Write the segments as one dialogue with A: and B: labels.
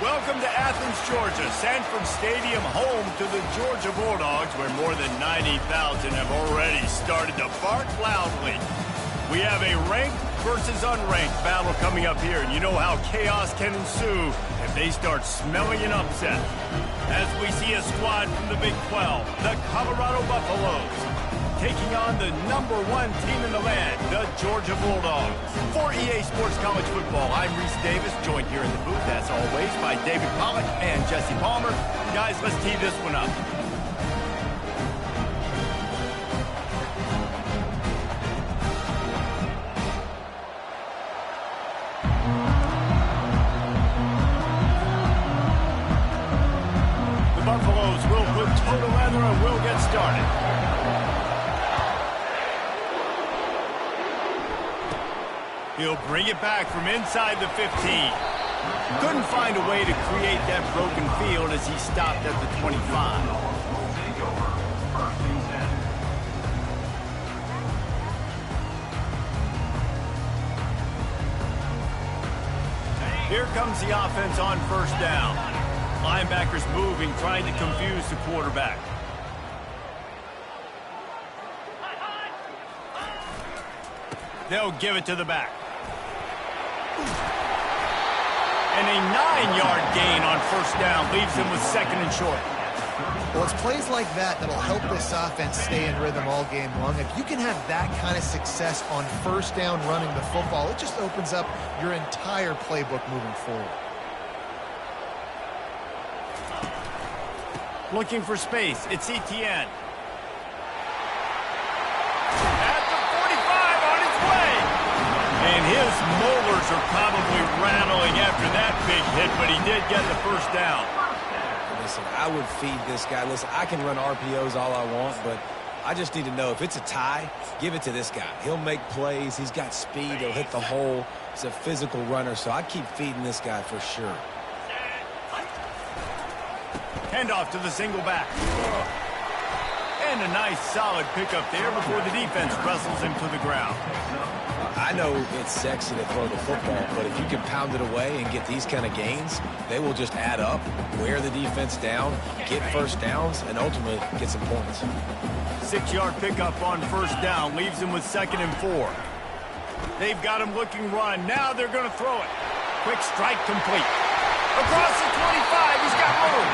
A: Welcome to Athens, Georgia, Sanford Stadium, home to the Georgia Bulldogs, where more than 90,000 have already started to bark loudly. We have a ranked versus unranked battle coming up here, and you know how chaos can ensue if they start smelling an upset. As we see a squad from the Big 12, the Colorado Buffaloes, taking on the #1 team in the land, the Georgia Bulldogs. For EA Sports College Football, I'm Reese Davis, joined here in the booth, as always, by David Pollack and Jesse Palmer. Guys, let's tee this one up. The Buffaloes will put total leather and will get started. He'll bring it back from inside the 15. Couldn't find a way to create that broken field as he stopped at the 25. Here comes the offense on first down. Linebackers moving, trying to confuse the quarterback. They'll give it to the back. And a 9-yard gain on first down leaves them with second and short.
B: Well, it's plays like that that'll help this offense stay in rhythm all game long. If you can have that kind of success on first down running the football, it just opens up your entire playbook moving forward.
A: Looking for space, it's Etienne. And his molars are probably rattling after that big hit, but he did get the first down.
C: Listen, I would feed this guy. Listen, I can run RPOs all I want, but I just need to know if it's a tie, give it to this guy. He'll make plays. He's got speed. He'll hit the hole. He's a physical runner, so I keep feeding this guy for sure.
A: Handoff to the single back. And a nice solid pickup there before the defense wrestles him to the ground.
C: I know it's sexy to throw the football, but if you can pound it away and get these kind of gains, they will just add up, wear the defense down, get first downs, and ultimately get some points.
A: 6-yard pickup on first down leaves him with 2nd and 4. They've got him looking run. Now they're going to throw it. Quick strike complete. Across the 25, he's got room.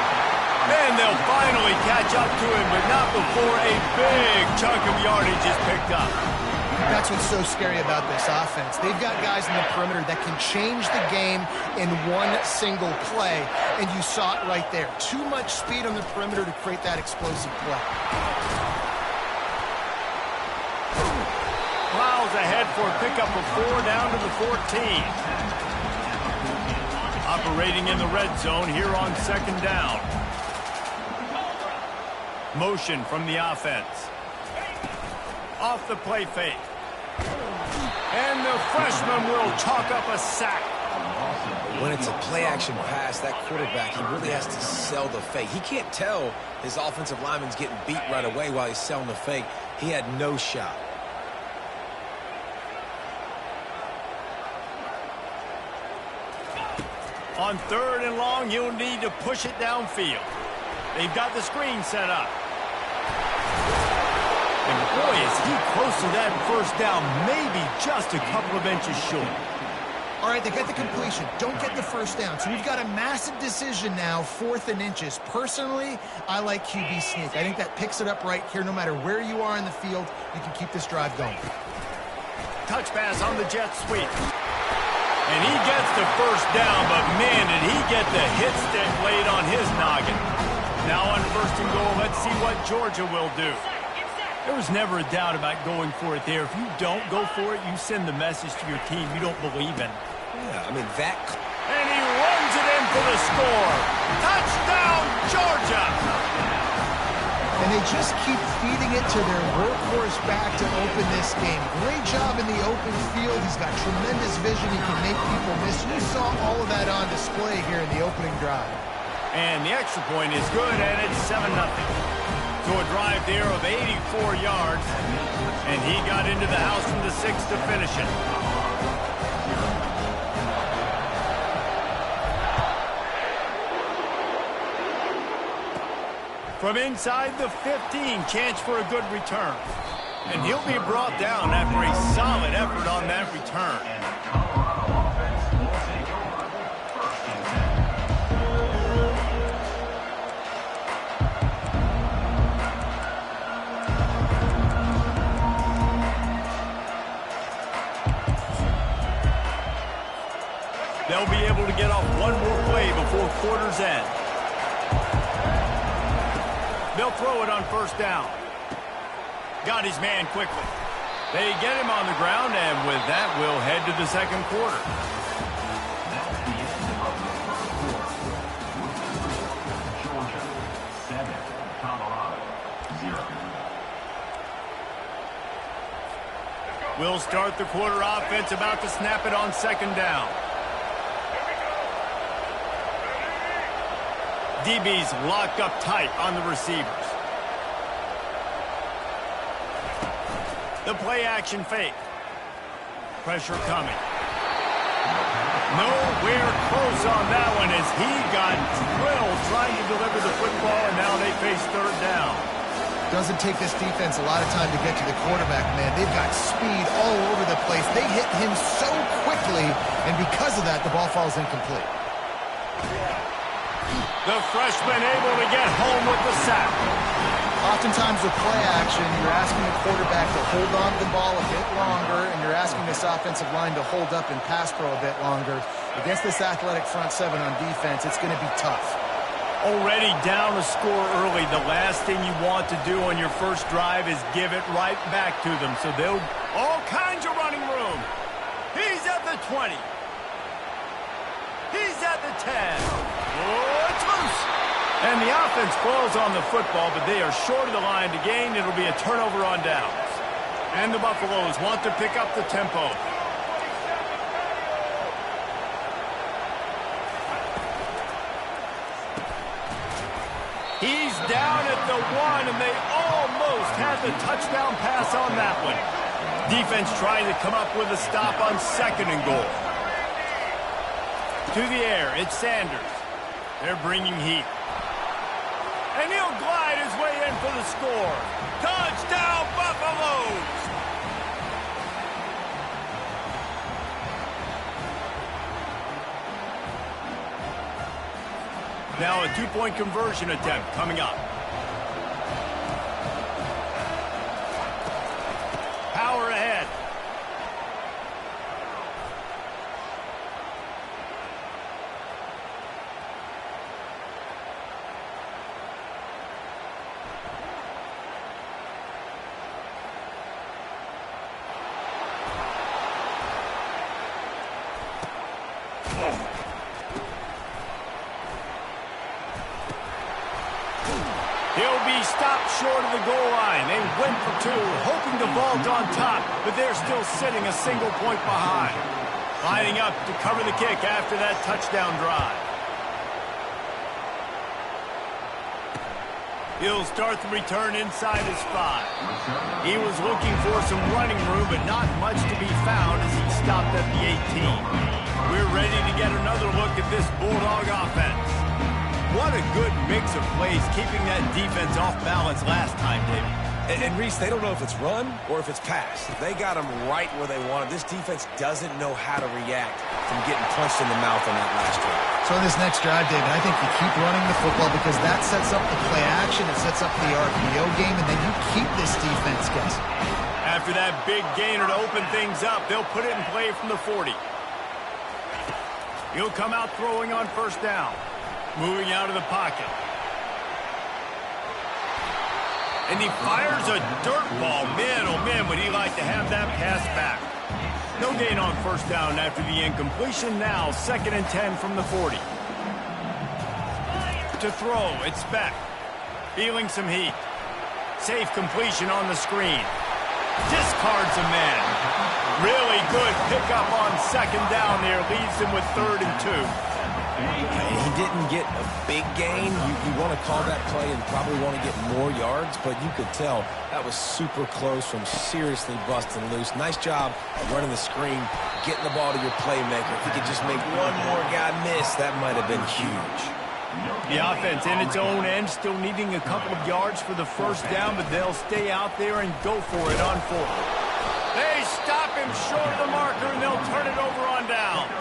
A: And they'll finally catch up to him, but not before a big chunk of yardage is picked up.
B: That's what's so scary about this offense. They've got guys in the perimeter that can change the game in one single play, and you saw it right there. Too much speed on the perimeter to create that explosive play.
A: Plows ahead for a pickup of 4 down to the 14. Operating in the red zone here on 2nd down. Motion from the offense. Off the play fake. And the freshman will chalk up a sack.
C: When it's a play-action pass, that quarterback, he really has to sell the fake. He can't tell his offensive lineman's getting beat right away while he's selling the fake. He had no shot.
A: On 3rd and long, you'll need to push it downfield. They've got the screen set up. And boy, is he close to that first down, maybe just a couple of inches short.
B: All right, they get the completion. Don't get the first down. So we've got a massive decision now, 4th and inches. Personally, I like QB sneak. I think that picks it up right here. No matter where you are in the field, you can keep this drive going.
A: Touch pass on the jet sweep. And he gets the first down, but man, did he get the hit stick laid on his noggin. Now on 1st and goal, let's see what Georgia will do. There was never a doubt about going for it there. If you don't go for it, you send the message to your team you don't believe in.
C: Yeah, I mean, that...
A: And he runs it in for the score. Touchdown, Georgia!
B: And they just keep feeding it to their workhorse back to open this game. Great job in the open field. He's got tremendous vision. He can make people miss. You saw all of that on display here in the opening drive.
A: And the extra point is good, and it's 7-0. So a drive there of 84 yards, and he got into the house from the 6 to finish it. From inside the 15, chance for a good return. And he'll be brought down after a solid effort on that return. They'll be able to get off one more play before quarter's end. They'll throw it on first down. Got his man quickly. They get him on the ground, and with that, we'll head to the second quarter.
D: That's the end of the first quarter. Georgia 7, Colorado 0.
A: We'll start the quarter offense, about to snap it on second down. DB's locked up tight on the receivers. The play action fake. Pressure coming. Nowhere close on that one as he got drilled trying to deliver the football, and now they face third down.
B: Doesn't take this defense a lot of time to get to the quarterback, man. They've got speed all over the place. They hit him so quickly, and because of that, the ball falls incomplete.
A: The freshman able to get home with the sack.
B: Oftentimes with play action, you're asking the quarterback to hold on to the ball a bit longer, and you're asking this offensive line to hold up and pass pro a bit longer. Against this athletic front seven on defense, it's going to be tough.
A: Already down a score early. The last thing you want to do on your first drive is give it right back to them. So they'll all kinds of running room. He's at the 20. He's at the 10. Oh, it's loose. And the offense falls on the football, but they are short of the line to gain. It'll be a turnover on downs. And the Buffaloes want to pick up the tempo. He's down at the 1, and they almost had the touchdown pass on that one. Defense trying to come up with a stop on second and goal. To the air, it's Sanders. They're bringing heat. And he'll glide his way in for the score. Touchdown, Buffaloes! Now a two-point conversion attempt coming up. Power ahead. He'll be stopped short of the goal line. They went for two, hoping to vault on top, but they're still sitting a single point behind. Lining up to cover the kick after that touchdown drive. He'll start the return inside his 5. He was looking for some running room, but not much to be found as he stopped at the 18. We're ready to get another look at this Bulldog offense. What a good mix of plays, keeping that defense off balance last time, David.
C: And Reese, they don't know if it's run or if it's pass. They got them right where they want it. This defense doesn't know how to react from getting punched in the mouth on that last drive.
B: So in this next drive, David, I think you keep running the football because that sets up the play action, it sets up the RPO game, and then you keep this defense guessing.
A: After that big gainer to open things up, they'll put it in play from the 40. He'll come out throwing on first down. Moving out of the pocket. And he fires a dirt ball. Man, oh man, would he like to have that pass back. No gain on first down after the incompletion. Now, 2nd and 10 from the 40. To throw, it's Beck. Feeling some heat. Safe completion on the screen. Discards a man. Really good pickup on second down there. Leaves him with 3rd and 2.
C: He didn't get a big gain. You want to call that play and probably want to get more yards, but you could tell that was super close from seriously busting loose. Nice job running the screen, getting the ball to your playmaker. If he could just make one more guy miss, that might have been huge.
A: The offense in its own end, still needing a couple of yards for the first down, but they'll stay out there and go for it on 4. They stop him short of the marker, and they'll turn it over on downs.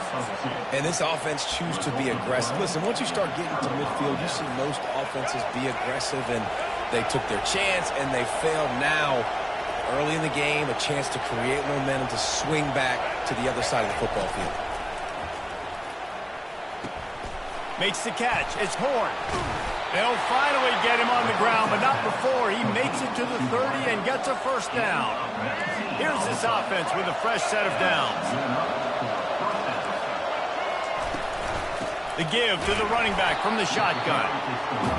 C: And this offense chooses to be aggressive. Listen, once you start getting to midfield, you see most offenses be aggressive, and they took their chance, and they failed now. Early in the game, a chance to create momentum to swing back to the other side of the football field.
A: Makes the catch. It's Horn. They'll finally get him on the ground, but not before he makes it to the 30 and gets a first down. Here's this offense with a fresh set of downs. The give to the running back from the shotgun.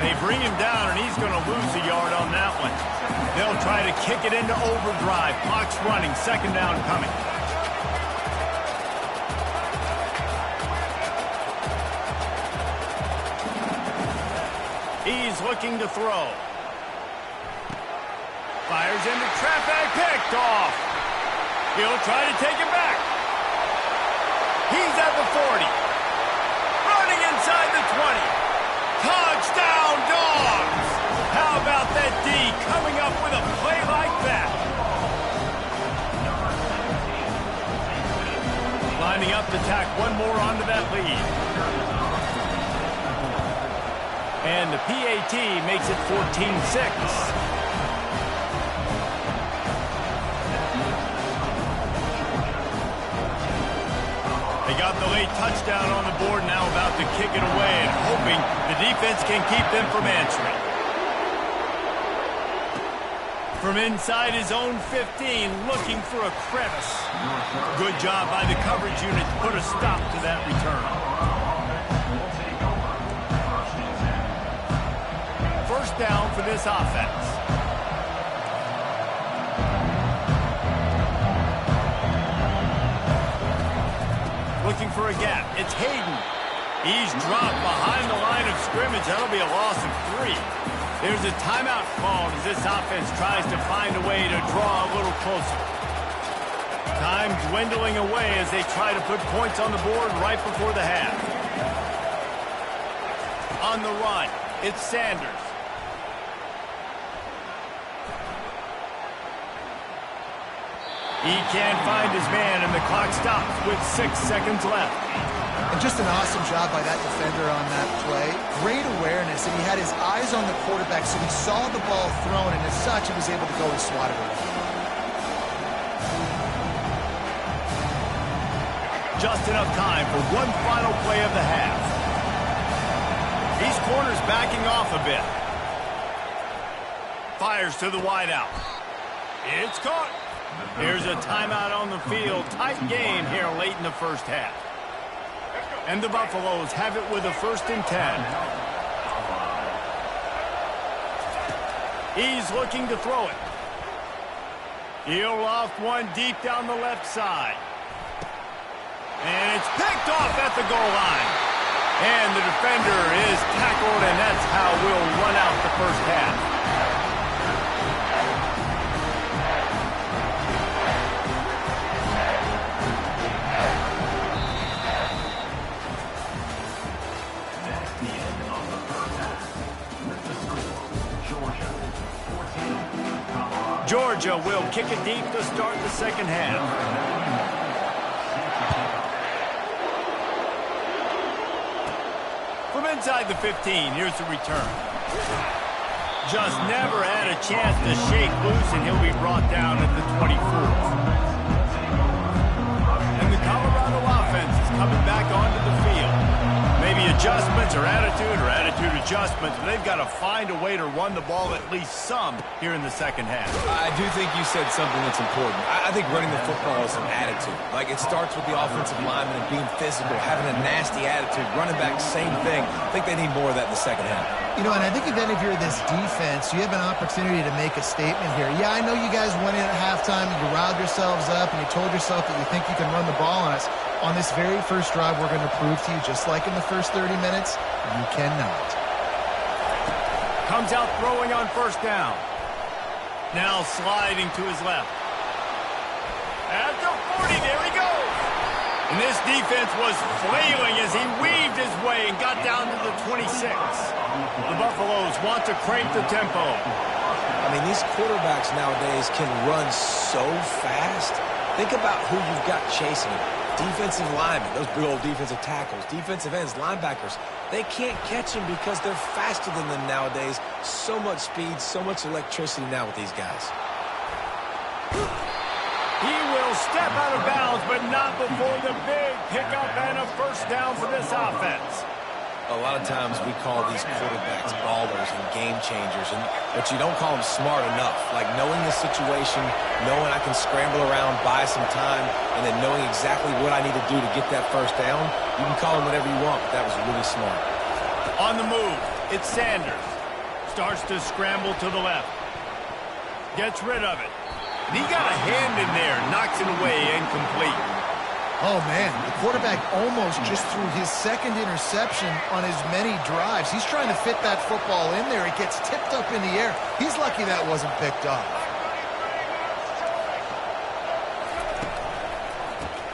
A: They bring him down, and he's going to lose a yard on that one. They'll try to kick it into overdrive. Clock's running. Second down coming. He's looking to throw. Fires into traffic. Picked off. He'll try to take it back. He's at the 40. Running inside the 20. Touchdown, Dawgz! How about that D coming up with a play like that? Lining up to tack one more onto that lead. And the PAT makes it 14-6. They got the late touchdown on the board, now about to kick it away and hoping the defense can keep them from answering. From inside his own 15, looking for a crevice. Good job by the coverage unit to put a stop to that return. First down for this offense. Looking for a gap. It's Hayden. He's dropped behind the line of scrimmage. That'll be a loss of 3. There's a timeout called as this offense tries to find a way to draw a little closer. Time dwindling away as they try to put points on the board right before the half. On the run, it's Sanders. He can't find his man, and the clock stops with 6 seconds left.
B: And just an awesome job by that defender on that play. Great awareness, and he had his eyes on the quarterback, so he saw the ball thrown, and as such, he was able to go and swat it away.
A: Just enough time for one final play of the half. These corners backing off a bit. Fires to the wideout. It's caught. Here's a timeout on the field. Tight game here late in the first half. And the Buffaloes have it with a 1st and 10. He's looking to throw it. He'll loft one deep down the left side. And it's picked off at the goal line. And the defender is tackled, and that's how we'll run out the first half. Georgia will kick it deep to start the second half. From inside the 15, here's the return. Just never had a chance to shake loose, and he'll be brought down at the 24. And the Colorado offense is coming back onto the field. Maybe adjustments or attitude adjustments, but they've got to find a way to run the ball at least some here in the second half.
C: I do think you said something that's important. I think running the football is an attitude. Like, it starts with the offensive lineman and being physical, having a nasty attitude. Running back, same thing. I think they need more of that in the second half.
B: You know, and I think even if you're this defense, you have an opportunity to make a statement here. Yeah, I know you guys went in at halftime, you riled yourselves up, and you told yourself that you think you can run the ball on us. On this very first drive, we're going to prove to you, just like in the first 30 minutes, you cannot.
A: Comes out throwing on first down. Now sliding to his left. At the 40, there he goes. And this defense was flailing as he weaved his way and got down to the 26. The Buffaloes want to crank the tempo.
C: I mean, these quarterbacks nowadays can run so fast. Think about who you've got chasing them. Defensive linemen, those big old defensive tackles, defensive ends, linebackers. They can't catch them because they're faster than them nowadays. So much speed, so much electricity now with these guys.
A: He will step out of bounds, but not before the big pickup and a first down for this offense.
C: A lot of times we call these quarterbacks ballers and game changers, but you don't call them smart enough. Like knowing the situation, knowing I can scramble around, buy some time, and then knowing exactly what I need to do to get that first down. You can call them whatever you want, but that was really smart.
A: On the move, it's Sanders. Starts to scramble to the left. Gets rid of it. And he got a hand in there, knocks it away, incomplete.
B: Oh, man, the quarterback almost just threw his second interception on as many drives. He's trying to fit that football in there. It gets tipped up in the air. He's lucky that wasn't picked up.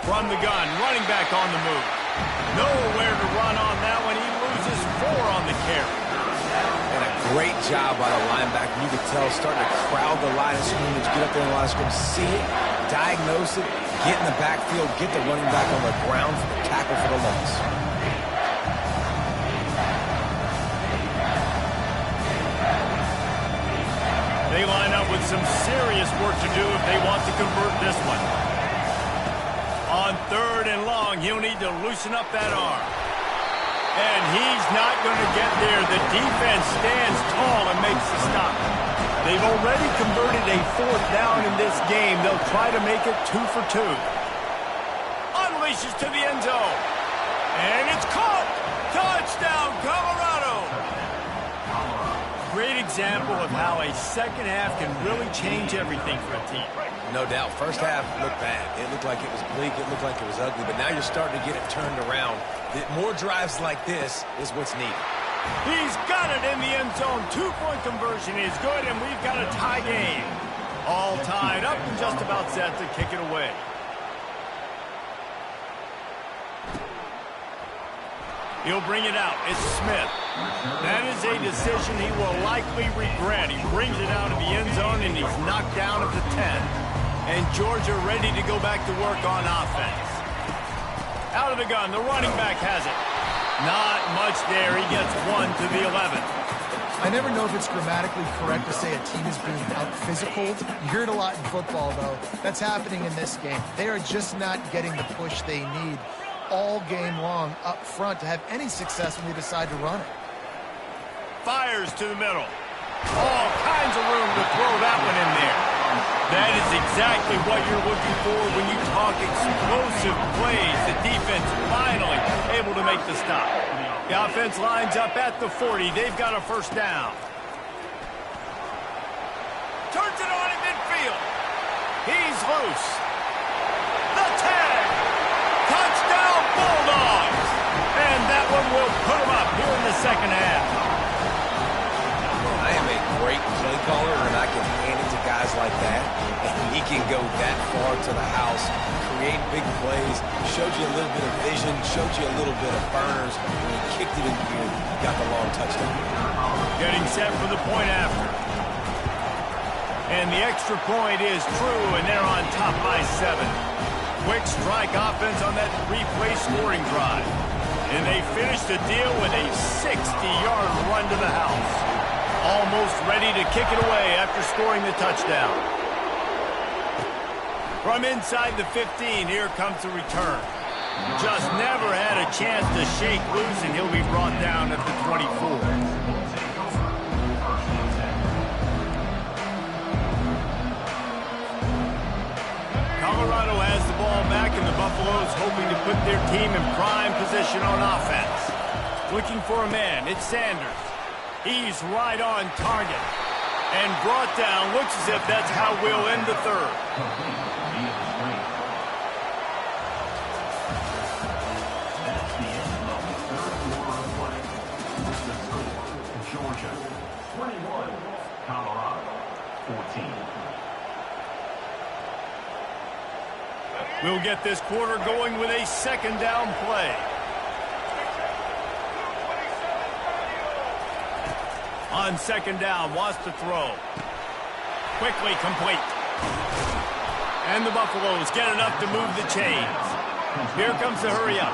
A: From the gun, running back on the move. Nowhere to run on that one. He loses 4 on the carry.
C: And a great job by the linebacker. You could tell starting to crowd the line of scrimmage, get up there in the line of scrimmage, see it, diagnose it, get in the backfield, get the running back on the ground for the tackle for the loss.
A: They line up with some serious work to do if they want to convert this one. On 3rd and long, he'll need to loosen up that arm. And he's not going to get there. The defense stands tall and makes the stop. They've already converted a 4th down in this game. They'll try to make it 2 for 2. Unleashes to the end zone. And it's caught. Touchdown, Colorado. Great example of how a second half can really change everything for a team.
C: No doubt. First half looked bad. It looked like it was bleak. It looked like it was ugly. But now you're starting to get it turned around. More drives like this is what's needed.
A: He's got it in the end zone. 2-point conversion is good, and we've got a tie game. All tied up and just about set to kick it away. He'll bring it out. It's Smith. That is a decision he will likely regret. He brings it out of the end zone, and he's knocked down at the 10. And Georgia ready to go back to work on offense. Out of the gun, the running back has it. Not much there. He gets 1 to the 11.
B: I never know if it's grammatically correct to say a team is being out-physicaled. You hear it a lot in football, though. That's happening in this game. They are just not getting the push they need all game long up front to have any success when they decide to run it.
A: Fires to the middle. All kinds of room to throw that one in there. That is exactly what you're looking for when you talk explosive plays. The defense finally able to make the stop. The offense lines up at the 40. They've got a first down. Turns it on in midfield. He's loose. The tag. Touchdown, Bulldogs. And that one will put them up here in the second half.
C: I am a great play caller, and I can hand it to guys like that. And he can go that far to the house, create big plays, showed you a little bit of vision, showed you a little bit of burners. When he kicked it in here, got the long touchdown.
A: Getting set for the point after. And the extra point is true, and they're on top by 7. Quick strike offense on that 3-play scoring drive. And they finish the deal with a 60-yard run to the house. Almost ready to kick it away after scoring the touchdown. From inside the 15, here comes the return. Just never had a chance to shake loose, and he'll be brought down at the 24. Colorado has the ball back, and the Buffaloes hoping to put their team in prime position on offense. Looking for a man, it's Sanders. He's right on target. And brought down, looks as if that's how we'll end the 3rd.
D: That's the end of the 3rd quarter of play. The score, Georgia 21, Colorado 14.
A: We'll get this quarter going with a second down play. On second down, wants to throw. Quickly complete. And the Buffaloes get enough to move the chains. Here comes the hurry up.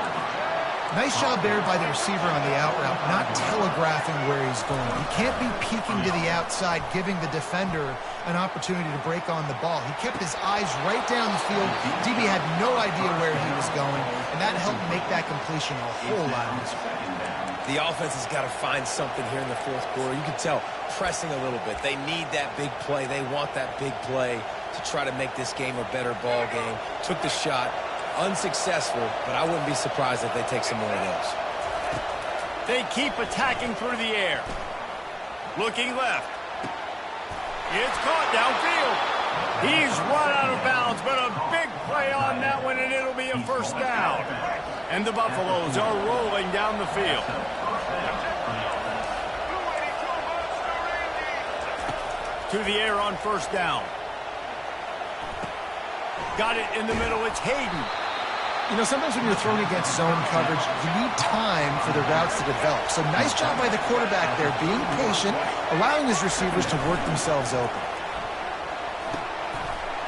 B: Nice job there by the receiver on the out route, not telegraphing where he's going. He can't be peeking to the outside, giving the defender an opportunity to break on the ball. He kept his eyes right down the field. DB had no idea where he was going, and that helped make that completion a whole lot easier.
C: The offense has got to find something here in the fourth quarter. You can tell pressing a little bit. They need that big play. They want that big play to try to make this game a better ball game. Took the shot. Unsuccessful, but I wouldn't be surprised if they take some more of those.
A: They keep attacking through the air. Looking left. It's caught downfield. He's run out of bounds, but a big play on that one, and it'll be a first down. And the Buffaloes are rolling down the field. To the air on first down. Got it in the middle. It's Hayden.
B: You know, sometimes when you're throwing against zone coverage, you need time for the routes to develop. So nice job by the quarterback there, being patient, allowing his receivers to work themselves open.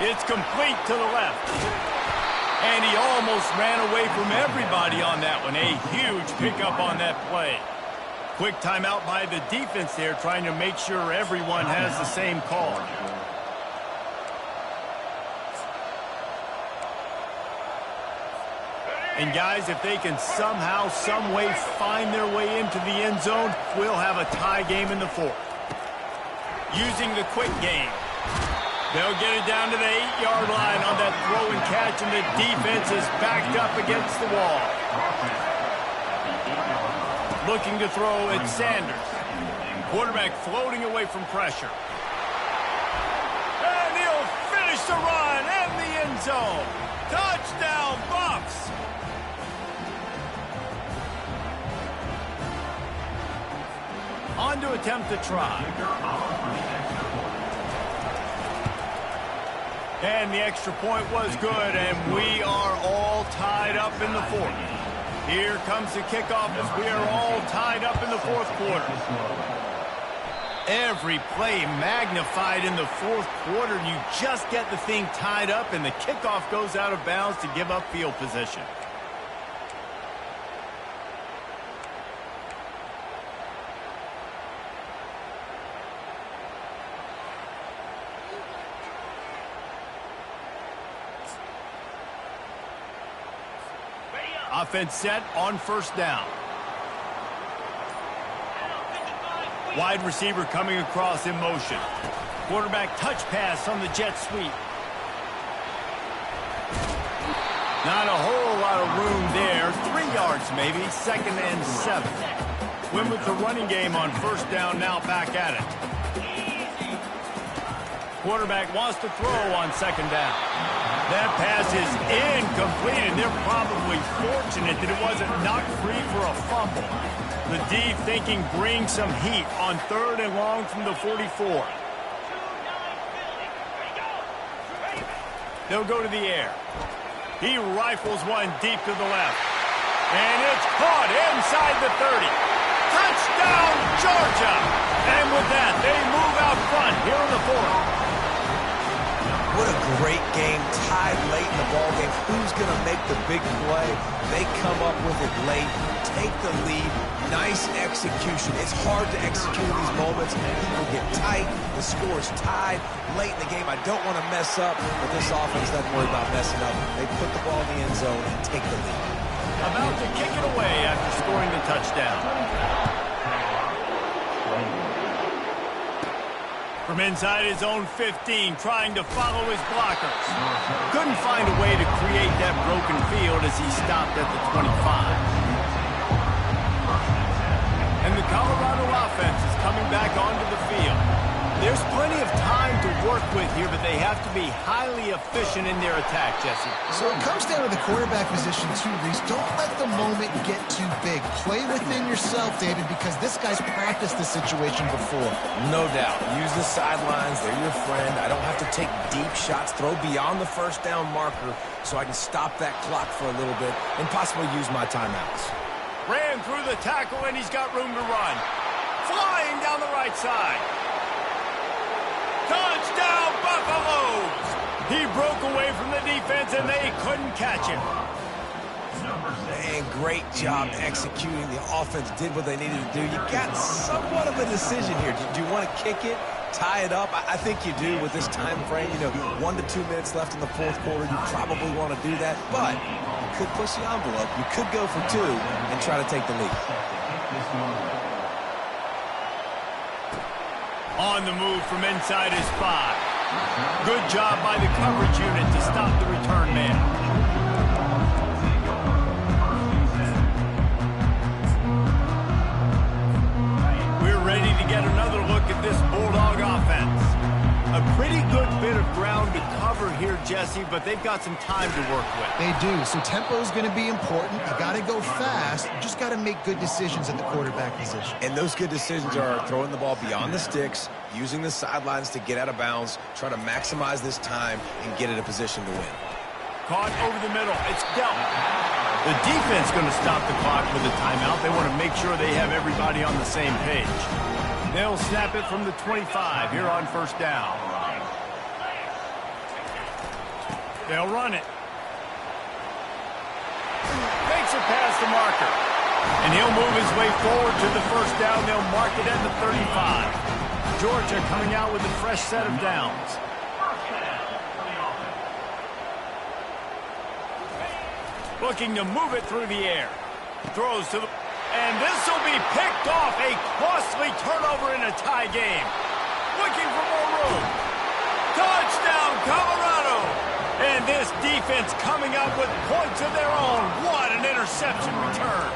A: It's complete to the left. And he almost ran away from everybody on that one. A huge pickup on that play. Quick timeout by the defense there, trying to make sure everyone has the same call. And guys, if they can somehow, some way find their way into the end zone, we'll have a tie game in the fourth. Using the quick game. They'll get it down to the 8-yard line on that throw and catch, and the defense is backed up against the wall. Looking to throw, it's Sanders. Quarterback floating away from pressure. And he'll finish the run and the end zone. Touchdown, Buffs! On to attempt the try. And the extra point was good, and we are all tied up in the fourth. Here comes the kickoff as we are all tied up in the fourth quarter. Every play magnified in the fourth quarter. You just get the thing tied up, and the kickoff goes out of bounds to give up field position. Offense set on first down. Wide receiver coming across in motion. Quarterback touch pass on the jet sweep. Not a whole lot of room there. 3 yards maybe. 2nd and 7. Win with the running game on first down, now back at it. Quarterback wants to throw on second down. That pass is incomplete, and they're probably fortunate that it wasn't knocked free for a fumble. The D thinking bring some heat on 3rd and long from the 44. They'll go to the air. He rifles one deep to the left. And it's caught inside the 30. Touchdown, Georgia! And with that, they move out front here in the fourth.
C: What a great game, tied late in the ball game. Who's going to make the big play? They come up with it late, take the lead. Nice execution. It's hard to execute in these moments. People get tight. The score's tied late in the game. I don't want to mess up, but this offense doesn't worry about messing up. They put the ball in the end zone and take the lead.
A: About to kick it away after scoring the touchdown. From inside his own 15, trying to follow his blockers. Couldn't find a way to create that broken field as he stopped at the 25. And the Colorado offense is coming back onto the field. There's plenty of time to work with here, but they have to be highly efficient in their attack, Jesse.
B: So it comes down to the quarterback position too, Reese. Don't let the moment get too big. Play within yourself, David, because this guy's practiced this situation before.
C: No doubt. Use the sidelines. They're your friend. I don't have to take deep shots. Throw beyond the first down marker so I can stop that clock for a little bit and possibly use my timeouts.
A: Ran through the tackle, and he's got room to run. Flying down the right side. Touchdown, Buffaloes! He broke away from the defense, and they couldn't catch him.
C: Man, great job executing. The offense did what they needed to do. You got somewhat of a decision here. Do you want to kick it, tie it up? I think you do with this time frame. You know, 1 to 2 minutes left in the fourth quarter. You probably want to do that, but you could push the envelope. You could go for 2 and try to take the lead.
A: On the move from inside his 5. Good job by the coverage unit to stop the return man. We're ready to get another look at this Bulldog offense. A pretty good bit of ground to cover here, Jesse, but they've got some time to work with.
B: They do, so tempo is going to be important. You got to go fast. You just got to make good decisions at the quarterback position.
C: And those good decisions are throwing the ball beyond the sticks, using the sidelines to get out of bounds, try to maximize this time, and get in a position to win.
A: Caught over the middle. It's dealt. The defense going to stop the clock with a timeout. They want to make sure they have everybody on the same page. They'll snap it from the 25 here on first down. They'll run it. Makes it past the marker. And he'll move his way forward to the first down. They'll mark it at the 35. Georgia coming out with a fresh set of downs. Looking to move it through the air. Throws to the... And this will be picked off. A costly turnover in a tie game. Looking for more room. Touchdown, Colorado. And this defense coming up with points of their own. What an interception return.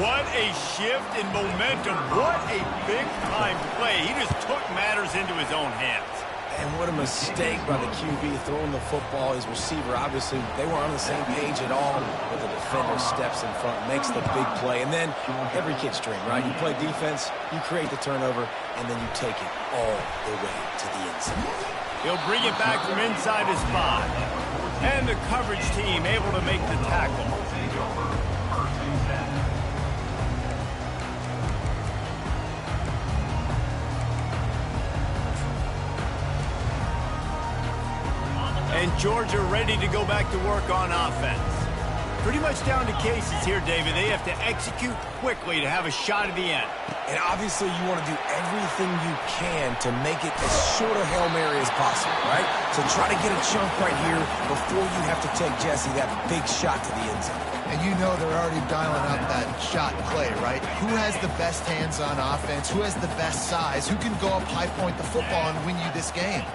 A: What a shift in momentum. What a big-time play. He just took matters into his own hands.
C: And what a mistake by the QB throwing the football. His receiver, obviously, they were on the same page at all. But the defender steps in front, makes the big play. And then every kid's dream, right? You play defense, you create the turnover, and then you take it all the way to the inside.
A: He'll bring it back from inside his 5. And the coverage team able to make the tackle. And Georgia ready to go back to work on offense. Pretty much down to cases here, David. They have to execute quickly to have a shot at the end.
C: And obviously you want to do everything you can to make it as short a Hail Mary as possible, right? So try to get a chunk right here before you have to take, Jesse, that big shot to the end zone.
B: And you know they're already dialing up that shot play, right? Who has the best hands on offense? Who has the best size? Who can go up high point the football and win you this game?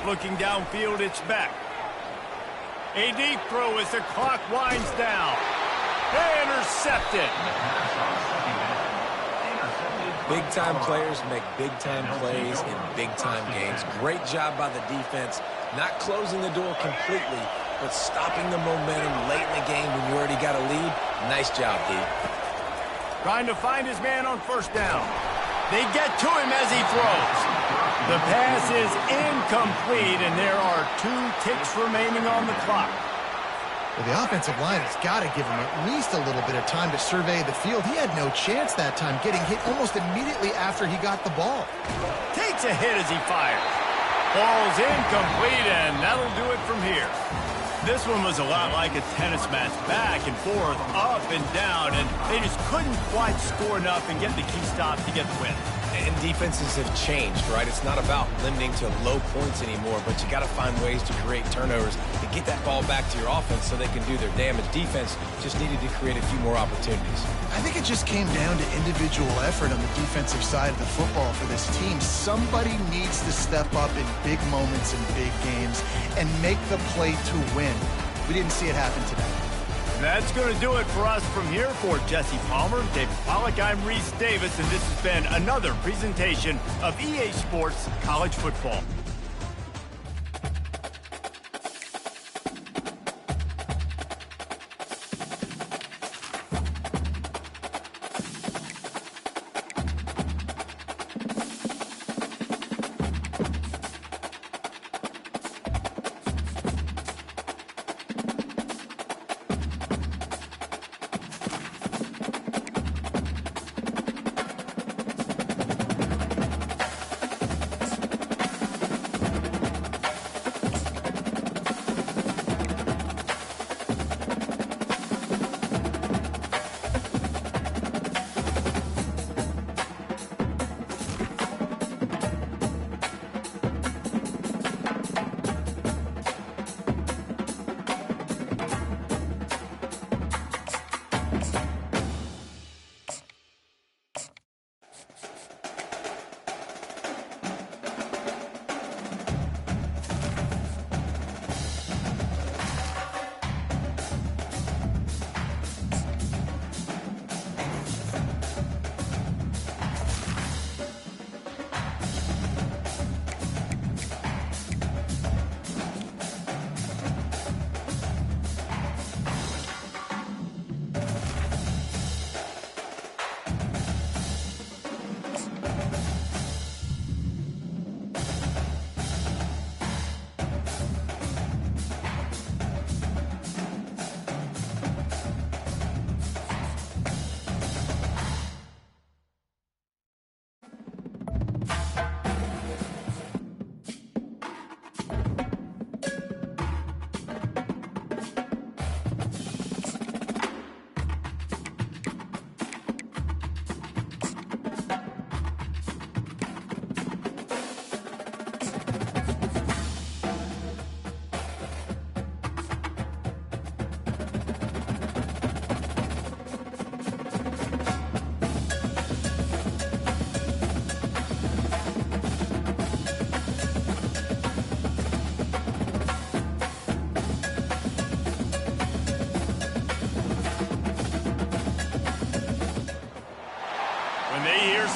A: Looking downfield, it's back. A deep throw as the clock winds down. Intercepted.
C: Big-time players make big-time plays in big-time games. Great job by the defense, not closing the door completely, but stopping the momentum late in the game when you already got a lead. Nice job, D.
A: Trying to find his man on first down. They get to him as he throws. The pass is incomplete, and there are 2 ticks remaining on the clock.
B: Well, the offensive line has got to give him at least a little bit of time to survey the field. He had no chance that time, getting hit almost immediately after he got the ball.
A: Takes a hit as he fires. Ball's incomplete, and that'll do it from here. This one was a lot like a tennis match, back and forth, up and down, and they just couldn't quite score enough and get the key stop to get the win.
C: And defenses have changed, right? It's not about limiting to low points anymore, but you got to find ways to create turnovers to get that ball back to your offense so they can do their damage. Defense just needed to create a few more opportunities.
B: I think it just came down to individual effort on the defensive side of the football for this team. Somebody needs to step up in big moments in big games and make the play to win. We didn't see it happen today.
A: That's going to do it for us from here. For Jesse Palmer, David Pollack, I'm Reese Davis, and this has been another presentation of EA Sports College Football.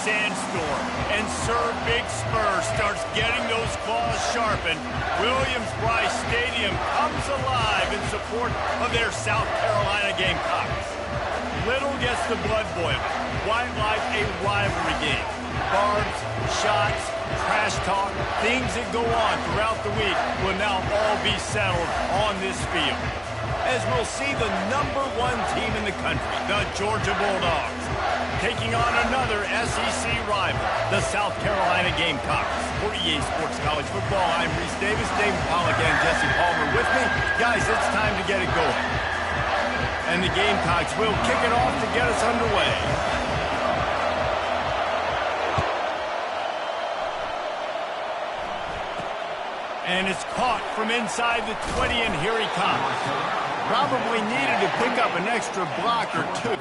A: Sandstorm and Sir Big Spur starts getting those claws sharpened, Williams-Brice Stadium comes alive in support of their South Carolina Gamecocks. Little gets the blood boiling, quite like a rivalry game. Barbs, shots, trash talk, things that go on throughout the week will now all be settled on this field, as we'll see the #1 team in the country, the Georgia Bulldogs, taking on another SEC rival, the South Carolina Gamecocks. For EA Sports College Football, I'm Reese Davis, David Pollack, and Jesse Palmer with me. Guys, it's time to get it going. And the Gamecocks will kick it off to get us underway. And it's caught from inside the 20, and here he comes. Probably needed to pick up an extra block or two.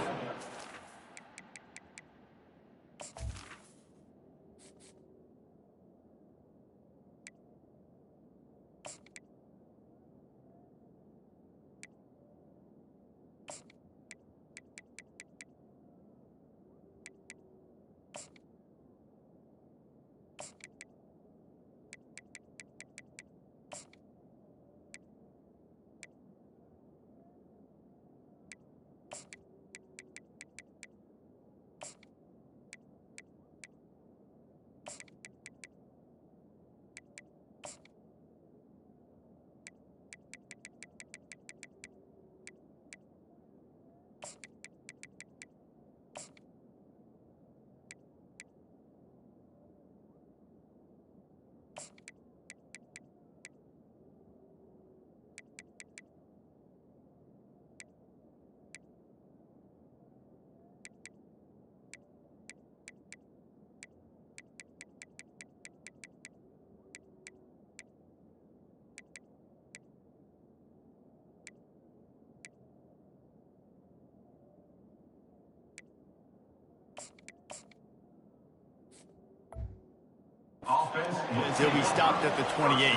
A: He'll be stopped at the 28.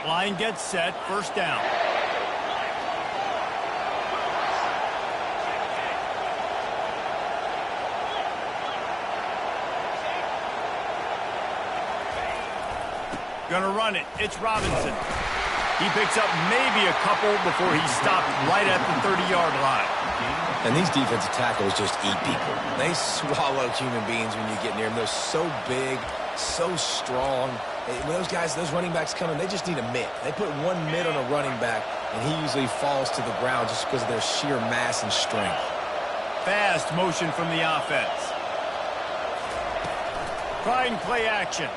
A: Line gets set, first down. Gonna run it. It's Robinson. He picks up maybe a couple before he's stopped right at the 30-yard line.
C: And these defensive tackles just eat people. They swallow human beings when you get near them. They're so big, so strong. When those guys, those running backs come in, they just need a mid. They put one mid on a running back, and he usually falls to the ground just because of their sheer mass and strength.
A: Fast motion from the offense. Try and play action.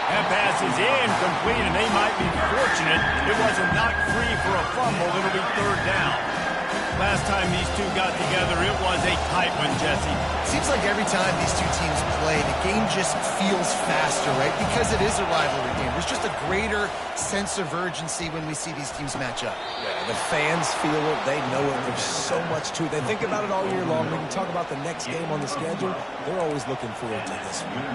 A: That pass is incomplete, and they might be fortunate it wasn't knocked free for a fumble. It'll be third down. Last time these two got together, it was a tight one, Jesse.
B: Seems like every time these two teams play, the game just feels faster, right? Because it is a rivalry game. There's just a greater sense of urgency when we see these teams match up.
C: Yeah, the fans feel it. They know it. There's so much to it. They think about it all year long. When you talk about the next game on the schedule, they're always looking forward to this one.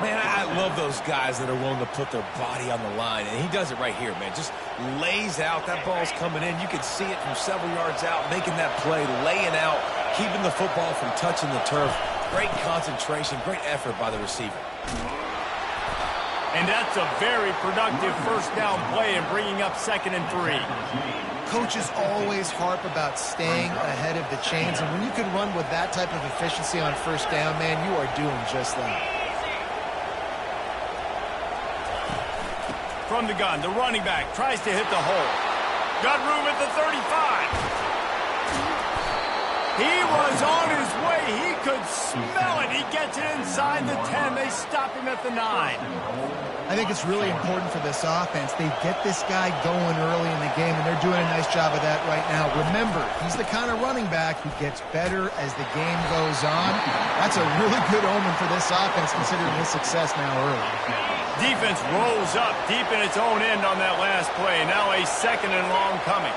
C: Man, I love those guys that are willing to put their body on the line, and he does it right here, man. Just lays out. That ball's coming in. You can see it from several yards out, making that play, laying out, keeping the football from touching the turf. Great concentration, great effort by the receiver.
A: And that's a very productive first down play and bringing up 2nd and 3.
B: Coaches always harp about staying ahead of the chains, and when you can run with that type of efficiency on first down, man, you are doing just that.
A: From the gun, the running back tries to hit the hole. Got room at the 35. He was on his way. He could smell it. He gets it inside the 10. They stop him at the 9.
B: I think it's really important for this offense. They get this guy going early in the game, and they're doing a nice job of that right now. Remember, he's the kind of running back who gets better as the game goes on. That's a really good omen for this offense, considering his success now early.
A: Defense rolls up deep in its own end on that last play. Now a 2nd and long coming.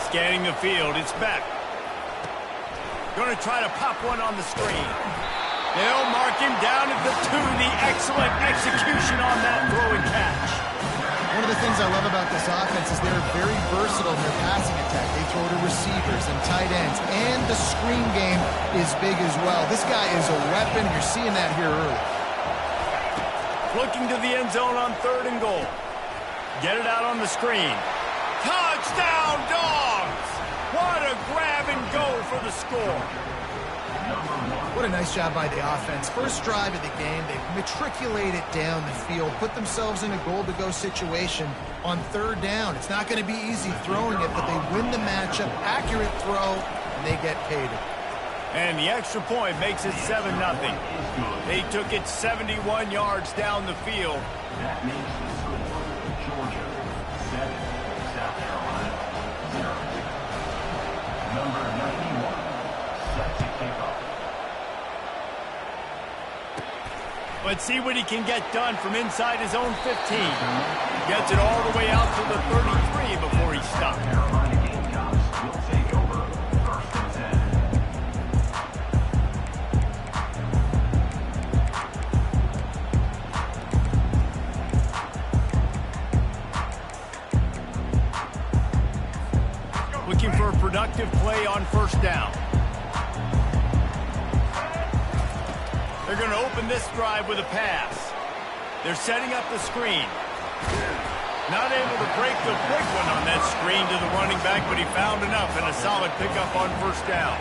A: Scanning the field, it's back. Going to try to pop one on the screen. They'll mark him down at the 2. The excellent execution on that throw and catch.
B: One of the things I love about this offense is they're very versatile in their passing attack. They throw to receivers and tight ends, and the screen game is big as well. This guy is a weapon. You're seeing that here early.
A: Looking to the end zone on 3rd and goal. Get it out on the screen. Touchdown, Dawgz! What a grab and go for the score.
B: What a nice job by the offense. First drive of the game, they matriculate it down the field, put themselves in a goal-to-go situation on 3rd down. It's not going to be easy throwing it, but they win the matchup. Accurate throw, and they get paid.
A: And the extra point makes it 7-0. They took it 71 yards down the field.
D: That makes the score Georgia 7, South Carolina 0. Number 91, set to kick off.
A: Let's see what he can get done from inside his own 15. Gets it all the way out to the 33 before he stops.
D: Carolina Gamecocks will take over 1st and
A: 10. Looking for a productive play on 1st down. They're going to open this drive with a pass. They're setting up the screen. Not able to break the big one on that screen to the running back, but he found enough and a solid pickup on 1st down.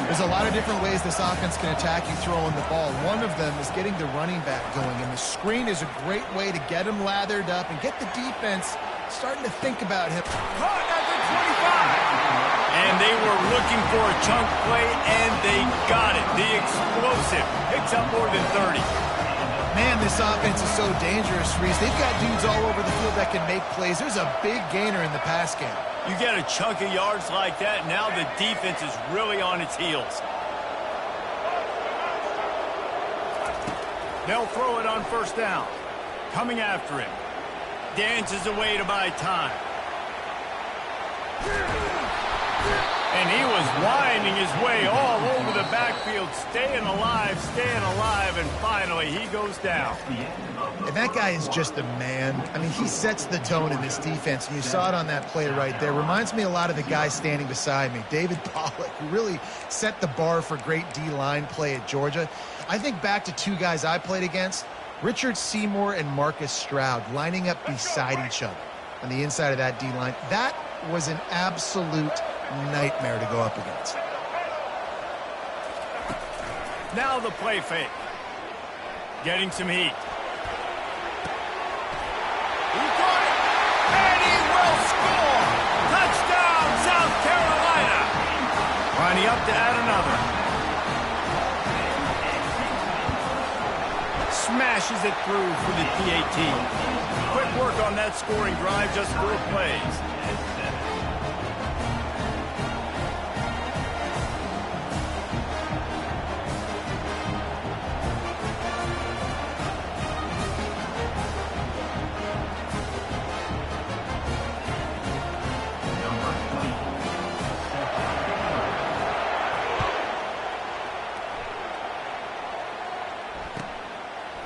B: There's a lot of different ways this offense can attack you throwing the ball. One of them is getting the running back going, and the screen is a great way to get him lathered up and get the defense starting to think about him.
A: Caught at the 25. And they were looking for a chunk play, and they got it. The explosive picks up more than 30.
B: Man, this offense is so dangerous, Reese. They've got dudes all over the field that can make plays. There's a big gainer in the pass game.
A: You get a chunk of yards like that, now the defense is really on its heels. They'll throw it on 1st down. Coming after him. Dances away to buy time. And he was winding his way all over the backfield, staying alive, and finally he goes down.
B: And that guy is just a man. I mean, he sets the tone in this defense, and you saw it on that play right there. Reminds me a lot of the guy standing beside me, David Pollock, who really set the bar for great D-line play at Georgia. I think back to two guys I played against, Richard Seymour and Marcus Stroud, lining up beside each other on the inside of that D-line. That was an absolute nightmare to go up against.
A: Now the play fake. Getting some heat. He got it, and he will score! Touchdown, South Carolina! Lining up to add another. Smashes it through for the PAT. Quick work on that scoring drive, just 4 plays.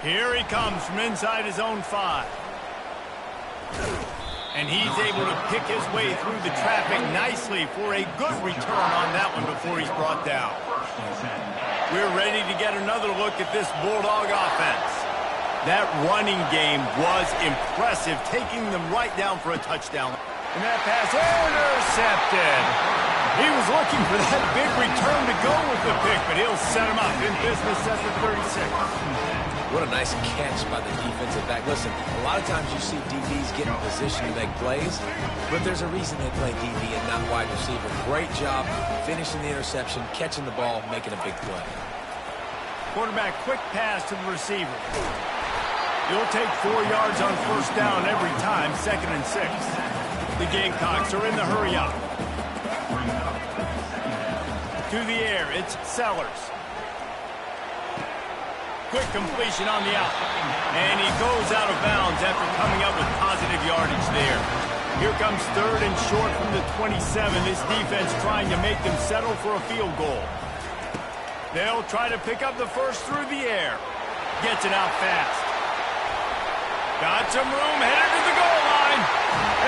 A: Here he comes from inside his own 5. And he's able to pick his way through the traffic nicely for a good return on that one before he's brought down. We're ready to get another look at this Bulldog offense. That running game was impressive, taking them right down for a touchdown. And that pass intercepted. He was looking for that big return to go with the pick, but he'll set him up in business at the 36.
C: What a nice catch by the defensive back. Listen, a lot of times you see DBs get in position to make plays, but there's a reason they play DB and not wide receiver. Great job finishing the interception, catching the ball, making a big play.
A: Quarterback, quick pass to the receiver. He'll take 4 yards on first down every time, 2nd and 6. The Gamecocks are in the hurry up. To the air, it's Sellers. Quick completion on the out. And he goes out of bounds after coming up with positive yardage there. Here comes 3rd and short from the 27. This defense trying to make them settle for a field goal. They'll try to pick up the first through the air. Gets it out fast. Got some room, headed to the goal line.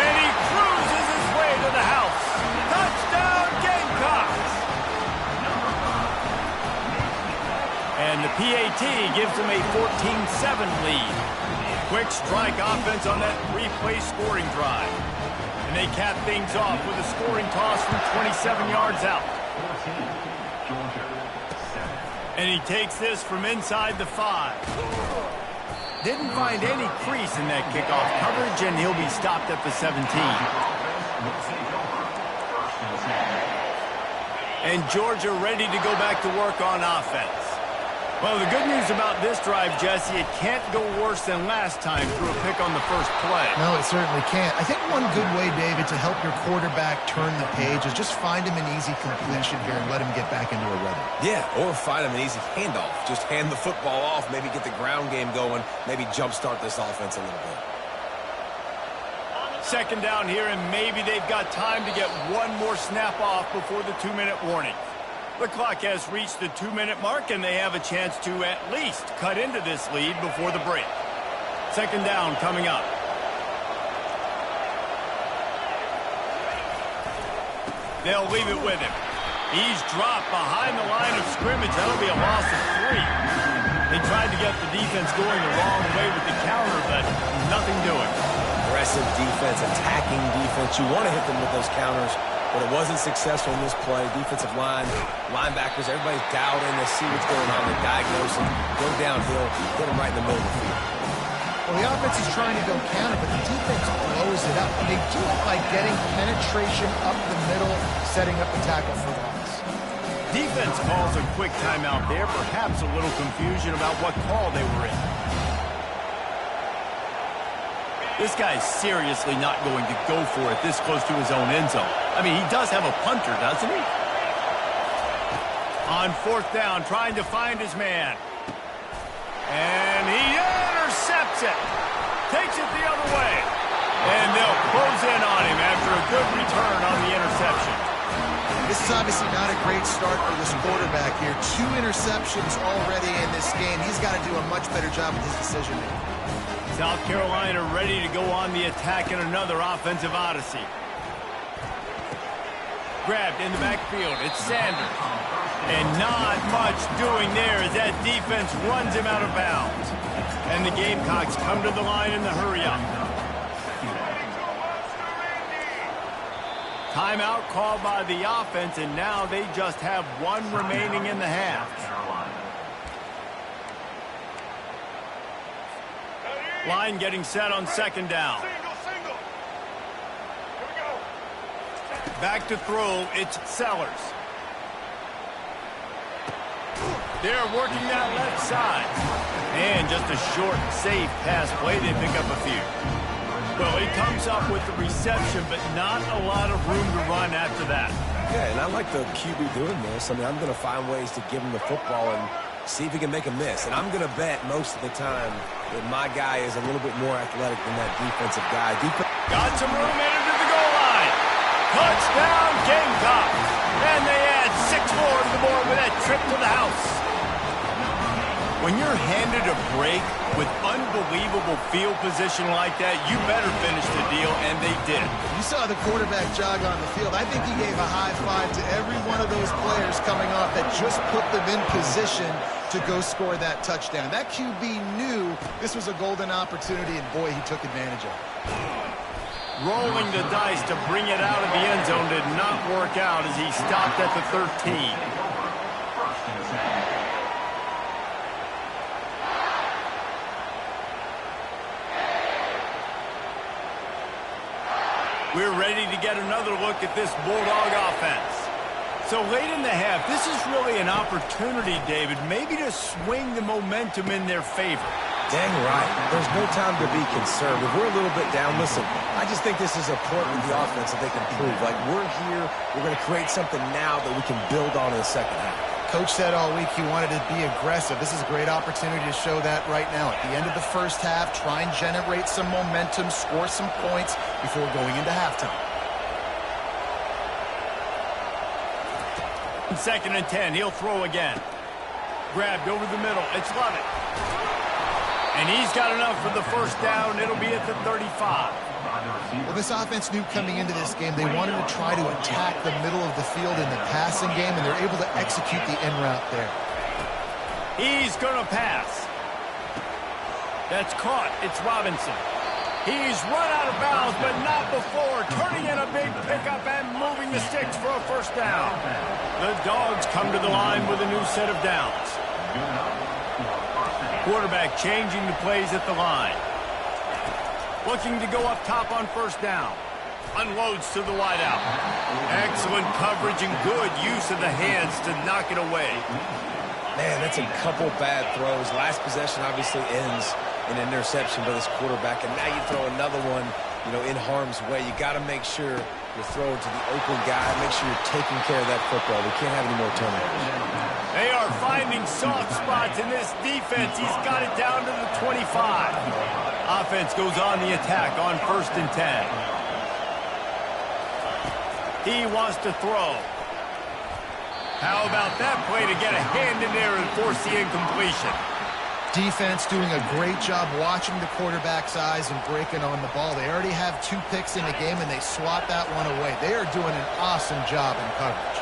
A: And he cruises his way to the house. Touchdown, Gamecocks! And the PAT gives them a 14-7 lead. Quick strike offense on that 3-play scoring drive. And they cap things off with a scoring toss from 27 yards out. And he takes this from inside the 5. Didn't find any crease in that kickoff coverage, and he'll be stopped at the 17. And Georgia ready to go back to work on offense. Well, the good news about this drive, Jesse, it can't go worse than last time through a pick on the first play.
B: No, it certainly can't. I think one good way, David, to help your quarterback turn the page is just find him an easy completion here and let him get back into a rhythm.
C: Yeah, or find him an easy handoff. Just hand the football off, maybe get the ground game going, maybe jumpstart this offense a little bit.
A: 2nd down here, and maybe they've got time to get one more snap off before the 2-minute warning. The clock has reached the 2-minute mark, and they have a chance to at least cut into this lead before the break. 2nd down coming up. They'll leave it with him. He's dropped behind the line of scrimmage. That'll be a loss of 3. They tried to get the defense going the wrong way with the counter, but nothing doing.
C: Aggressive defense, attacking defense. You want to hit them with those counters. But it wasn't successful in this play. Defensive line, linebackers, everybody's dialed in. They see what's going on. They diagnose it, go downhill, hit them right in the middle of the field.
B: Well, the offense is trying to go counter, but the defense blows it up. And they do it by getting penetration up the middle, setting up the tackle for loss.
A: Defense calls a quick timeout there. Perhaps a little confusion about what call they were in. This guy's seriously not going to go for it this close to his own end zone. I mean, he does have a punter, doesn't he? On 4th down, trying to find his man. And he intercepts it. Takes it the other way. And they'll close in on him after a good return on the interception.
B: This is obviously not a great start for this quarterback here. 2 interceptions already in this game. He's got to do a much better job with his decision-making.
A: South Carolina ready to go on the attack in another offensive odyssey. Grabbed in the backfield. It's Sanders. And not much doing there as that defense runs him out of bounds. And the Gamecocks come to the line in the hurry-up. Timeout called by the offense, and now they just have 1 remaining in the half. Line getting set on 2nd down. Back to throw, it's Sellers. They're working that left side. And just a short, safe pass play. They pick up a few. Well, he comes up with the reception, but not a lot of room to run after that.
C: Yeah, and I like the QB doing this. I mean, I'm going to find ways to give him the football and see if he can make a miss. And I'm going to bet most of the time that my guy is a little bit more athletic than that defensive guy.
A: Got some room into the goal line. Touchdown, Gamecocks. And they add 6 more to the board with that trip to the house. When you're handed a break with unbelievable field position like that, you better finish the deal, and they did.
B: You saw the quarterback jog on the field. I think he gave a high five to every one of those players coming off that just put them in position to go score that touchdown. That QB knew this was a golden opportunity, and boy, he took advantage of it.
A: Rolling the dice to bring it out of the end zone did not work out as he stopped at the 13. We're ready to get another look at this Bulldog offense. So late in the half, this is really an opportunity, David, maybe to swing the momentum in their favor.
C: Dang right. There's no time to be conservative. We're a little bit down. Listen, I just think this is important with the offense that they can prove. Like, we're here, we're going to create something now that we can build on in the second half.
B: Coach said all week he wanted to be aggressive. This is a great opportunity to show that right now. At the end of the first half, try and generate some momentum, score some points before going into halftime.
A: 2nd and 10, he'll throw again. Grabbed over the middle, it's Lovett. And he's got enough for the first down. It'll be at the 35.
B: Well, this offense knew coming into this game they wanted to try to attack the middle of the field in the passing game, and they're able to execute the in route there.
A: He's going to pass. That's caught. It's Robinson. He's run out of bounds, but not before turning in a big pickup and moving the sticks for a first down. The Dawgz come to the line with a new set of downs. Quarterback changing the plays at the line. Looking to go up top on first down. Unloads to the wideout. Excellent coverage and good use of the hands to knock it away.
C: Man, that's a couple bad throws. Last possession obviously ends in an interception by this quarterback, and now you throw another one, in harm's way. You got to make sure you're throwing to the open guy. Make sure you're taking care of that football. We can't have any more turnovers.
A: They are finding soft spots in this defense. He's got it down to the 25. Offense goes on the attack on 1st and 10. He wants to throw. How about that play to get a hand in there and force the incompletion?
B: Defense doing a great job watching the quarterback's eyes and breaking on the ball. They already have 2 picks in the game, and they swat that one away. They are doing an awesome job in coverage.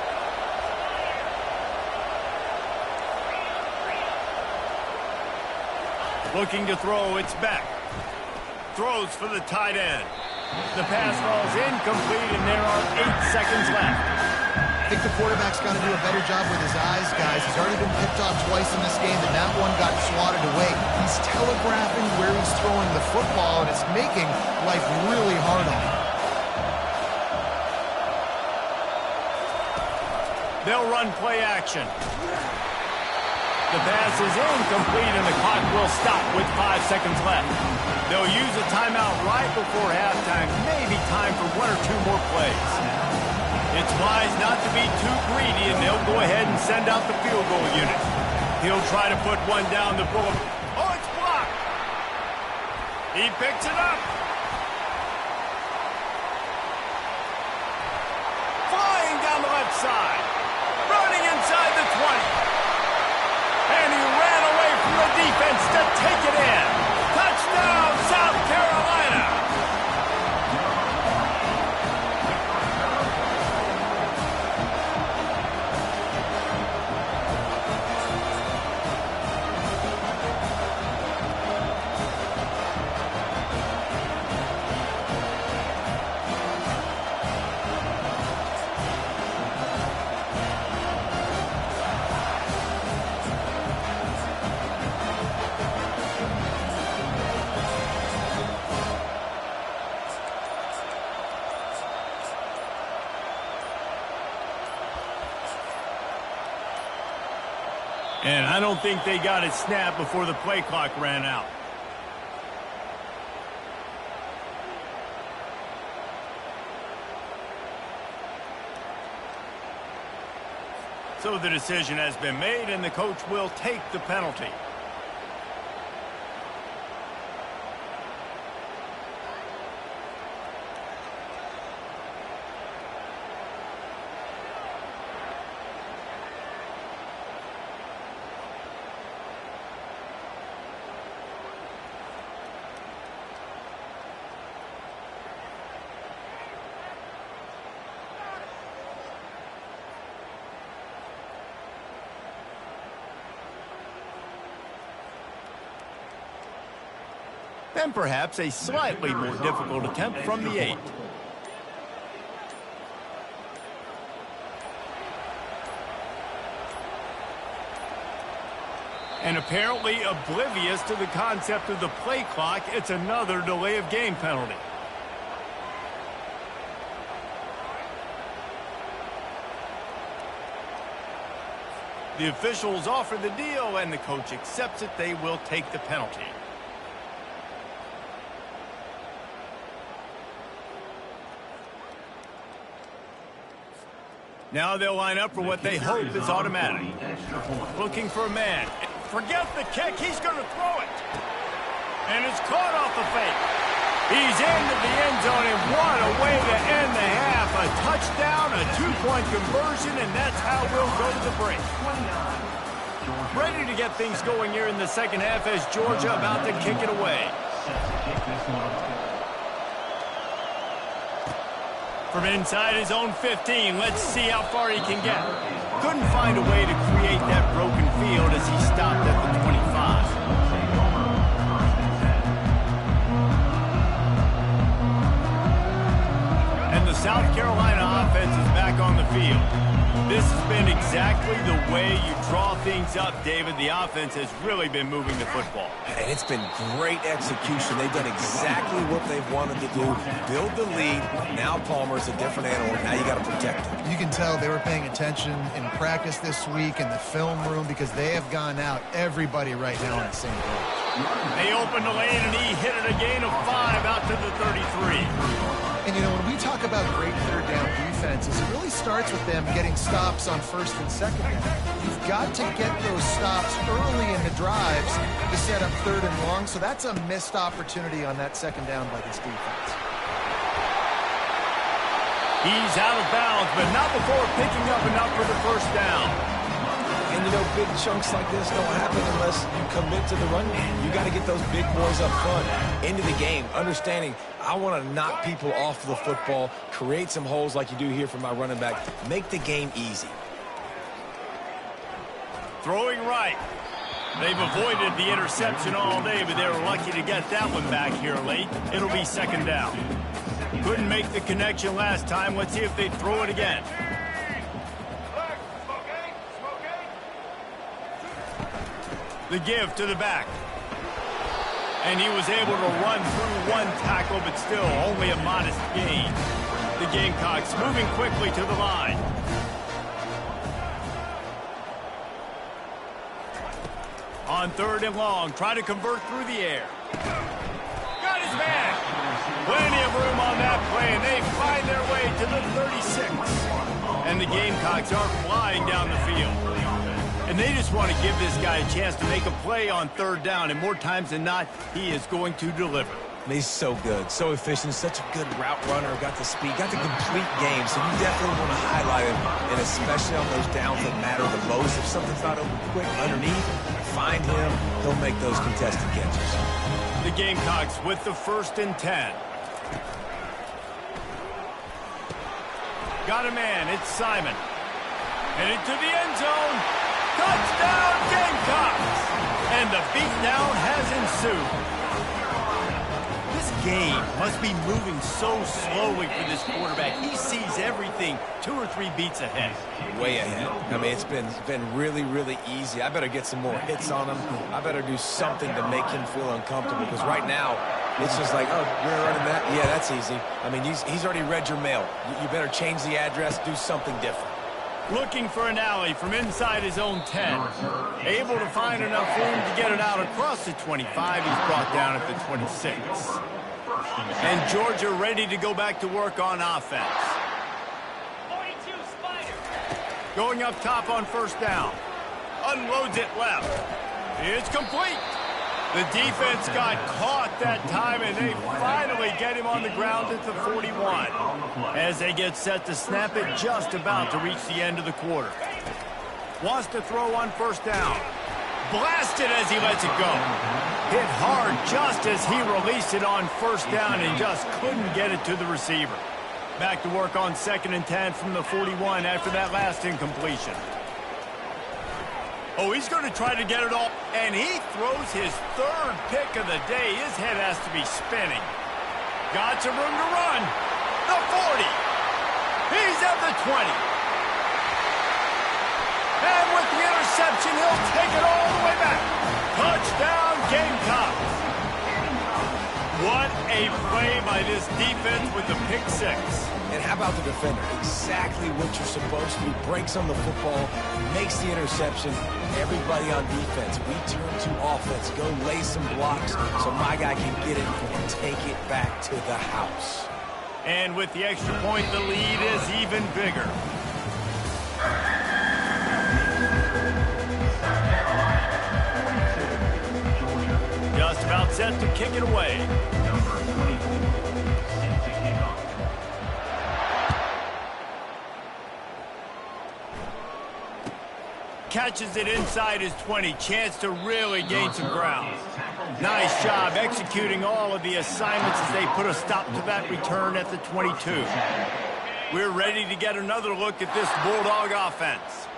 A: Looking to throw, it's Beck. Throws for the tight end. The pass falls incomplete, and there are 8 seconds left.
B: I think the quarterback's got to do a better job with his eyes, guys. He's already been picked off twice in this game, and that one got swatted away. He's telegraphing where he's throwing the football, and it's making life really hard on him.
A: They'll run play action. The pass is incomplete, and the clock will stop with 5 seconds left. They'll use a timeout right before halftime, maybe time for 1 or 2 more plays. It's wise not to be too greedy, and they'll go ahead and send out the field goal unit. He'll try to put one down the bullet. Oh, it's blocked. He picks it up. Flying down the left side. don't think they got it snapped before the play clock ran out. So the decision has been made, and the coach will take the penalty. And perhaps a slightly more difficult attempt from the 8. And apparently oblivious to the concept of the play clock, it's another delay of game penalty. The officials offer the deal, and the coach accepts it. They will take the penalty. Now they'll line up for what they hope is automatic. Looking for a man. Forget the kick. He's going to throw it. And it's caught off the fake. He's into the end zone, and what a way to end the half. A touchdown, a 2-point conversion, and that's how we'll go to the break. Ready to get things going here in the second half as Georgia about to kick it away. From inside his own 15, let's see how far he can get. Couldn't find a way to create that broken field as he stopped at the 25. And the South Carolina offense is back on the field. This has been exactly the way you draw things up, David. The offense has really been moving the football.
C: And it's been great execution. They've done exactly what they've wanted to do. Build the lead. Now Palmer's a different animal. Now you got to protect him.
B: You can tell they were paying attention in practice this week in the film room because they have gone out, everybody right now on the same page.
A: They opened the lane, and he hit it a gain of 5 out to the 33.
B: And, you know, when we talk about great third down defenses, it really starts with them getting stops on first and second down. You've got to get those stops early in the drives to set up third and long, so that's a missed opportunity on that second down by this defense.
A: He's out of bounds, but not before picking up enough for the first down.
C: And, you know, big chunks like this don't happen unless you commit to the run game. You got to get those big boys up front into the game, understanding I want to knock people off the football, create some holes like you do here for my running back, make the game easy.
A: Throwing right. They've avoided the interception all day, but they were lucky to get that one back here late. It'll be second down. Couldn't make the connection last time. Let's see if they throw it again. The give to the back. And he was able to run through one tackle, but still only a modest gain. The Gamecocks moving quickly to the line. On third and long, try to convert through the air. Got his man. Plenty of room on that play, and they find their way to the 36. And the Gamecocks are flying down the field. And they just want to give this guy a chance to make a play on third down, and more times than not, he is going to deliver.
C: He's so good, so efficient, such a good route runner, got the speed, got the complete game, so you definitely want to highlight him, and especially on those downs that matter the most. If something's not open quick underneath, find him, he'll make those contested catches.
A: The Gamecocks with the 1st and 10. Got a man, it's Simon. Headed to the end zone. Touchdown, Gamecocks! And the beatdown has ensued. This game must be moving so slowly for this quarterback. He sees everything 2 or 3 beats ahead.
C: Way ahead. I mean, it's been really, really easy. I better get some more hits on him. I better do something to make him feel uncomfortable, because right now, it's just like, oh, you're running that? Yeah, that's easy. I mean, he's already read your mail. You better change the address, do something different.
A: Looking for an alley from inside his own 10. Able to find enough room to get it out across the 25. He's brought down at the 26. And Georgia ready to go back to work on offense.
E: 42 Spider.
A: Going up top on first down. Unloads it left. It's complete. The defense got caught that time, and they finally get him on the ground at the 41. As they get set to snap it, just about to reach the end of the quarter. Wants to throw on first down. Blasted as he lets it go. Hit hard just as he released it on first down and just couldn't get it to the receiver. Back to work on 2nd and 10 from the 41 after that last incompletion. Oh, he's going to try to get it all, and he throws his 3rd pick of the day. His head has to be spinning. Got some room to run. The 40. He's at the 20. And with the interception, he'll take it all the way back. Touchdown, Gamecocks. What a play by this defense with the pick 6.
C: And how about the defender? Exactly what you're supposed to do. Breaks on the football, makes the interception. Everybody on defense, we turn to offense. Go lay some blocks so my guy can get it and take it back to the house.
A: And with the extra point, the lead is even bigger. Just about set to kick it away.
D: Number 24, set to kick off.
A: Catches it inside his 20. Chance to really gain some ground. Nice job executing all of the assignments as they put a stop to that return at the 22. We're ready to get another look at this Bulldog offense.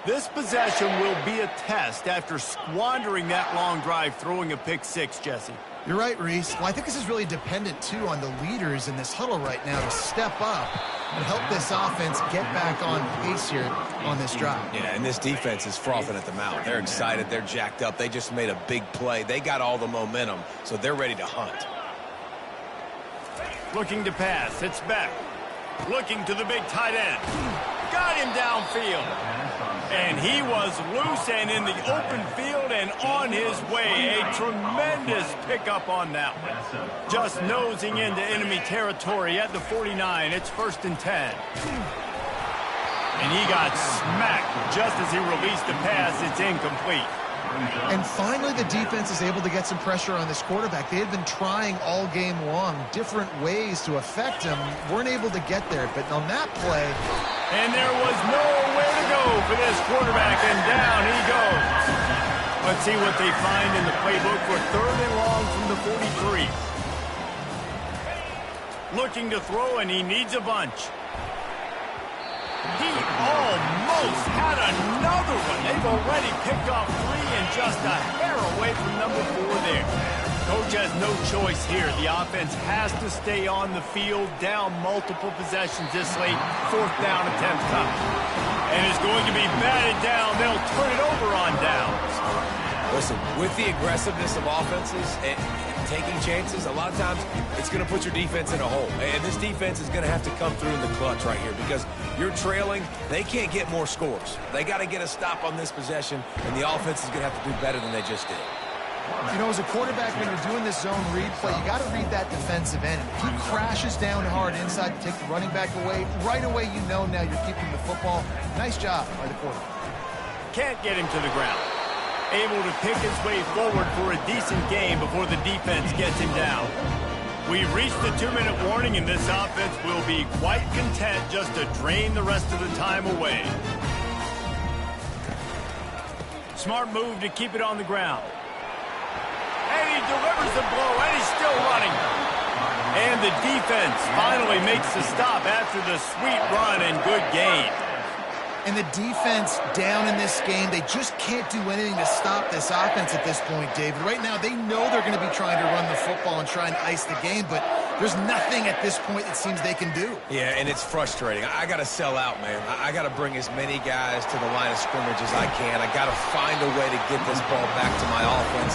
A: This possession will be a test after squandering that long drive, throwing a pick 6, Jesse.
B: You're right, Reese. Well, I think this is really dependent, too, on the leaders in this huddle right now to step up and help this offense get back on pace here on this drive.
C: Yeah, and this defense is frothing at the mouth. They're excited. They're jacked up. They just made a big play. They got all the momentum, so they're ready to hunt.
A: Looking to pass. It's Beck. Looking to the big tight end. Got him downfield. And he was loose and in the open field and on his way. A tremendous pickup on that one. Just nosing into enemy territory at the 49. It's 1st and 10. And he got smacked just as he released the pass. It's incomplete.
B: And finally, the defense is able to get some pressure on this quarterback. They had been trying all game long different ways to affect him. Weren't able to get there, but on that play...
A: And there was nowhere to go for this quarterback, and down he goes. Let's see what they find in the playbook for 3rd and long from the 43. Looking to throw, and he needs a bunch. He almost had another one. They've already picked off 3 and just a hair away from number 4 there. Coach has no choice here. The offense has to stay on the field, down multiple possessions this late. 4th down attempt coming. And it's going to be batted down. They'll turn it over on downs.
C: Listen, with the aggressiveness of offenses and taking chances, a lot of times it's going to put your defense in a hole. And this defense is going to have to come through in the clutch right here because you're trailing. They can't get more scores. They got to get a stop on this possession, and the offense is going to have to do better than they just did.
B: You know, as a quarterback, when you're doing this zone read play, you got to read that defensive end. If he crashes down hard inside to take the running back away, right away you know now you're keeping the football. Nice job by the quarterback.
A: Can't get him to the ground. Able to pick his way forward for a decent game before the defense gets him down. We've reached the 2-minute warning, and this offense will be quite content just to drain the rest of the time away. Smart move to keep it on the ground. And he delivers the blow, and he's still running. And the defense finally makes the stop after the sweet run and good gain.
B: And the defense down in this game, they just can't do anything to stop this offense at this point, David. Right now, they know they're going to be trying to run the football and try and ice the game, but there's nothing at this point it seems they can do.
C: Yeah, and it's frustrating. I got to sell out, man. I got to bring as many guys to the line of scrimmage as I can. I got to find a way to get this ball back to my offense.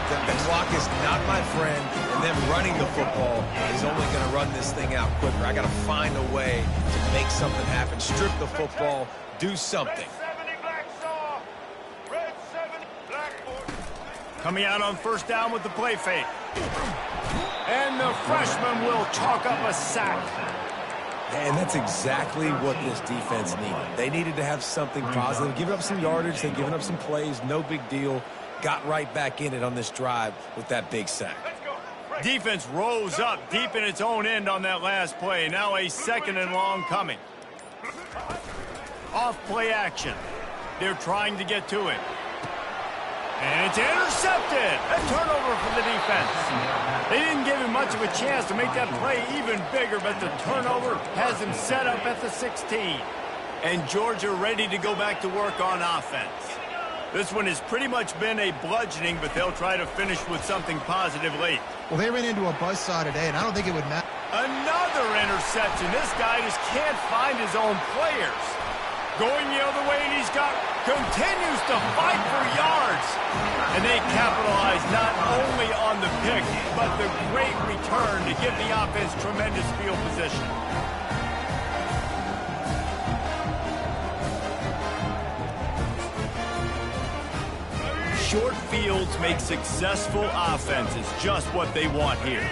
C: The clock clock is not my friend, and them running the football is only going to run this thing out quicker. I got to find a way to make something happen. Strip the football, do something.
A: Coming out on first down with the play fake. And the freshman will chalk up a sack.
C: And that's exactly what this defense needed. They needed to have something positive. Giving up some yardage, they've given up some plays, no big deal. Got right back in it on this drive with that big sack.
A: Defense rose up deep in its own end on that last play. Now a 2nd and long coming. Off play action. They're trying to get to it. And it's intercepted. A turnover for the defense. They didn't give him much of a chance to make that play even bigger, but the turnover has him set up at the 16. And Georgia ready to go back to work on offense. This one has pretty much been a bludgeoning, but they'll try to finish with something positive late.
B: Well, they ran into a buzzsaw today, and I don't think it would matter.
A: Another interception. This guy just can't find his own players. Going the other way, and continues to fight for yards. And they capitalize not only on the pick, but the great return to give the offense tremendous field position. Short fields make successful offenses just what they want here.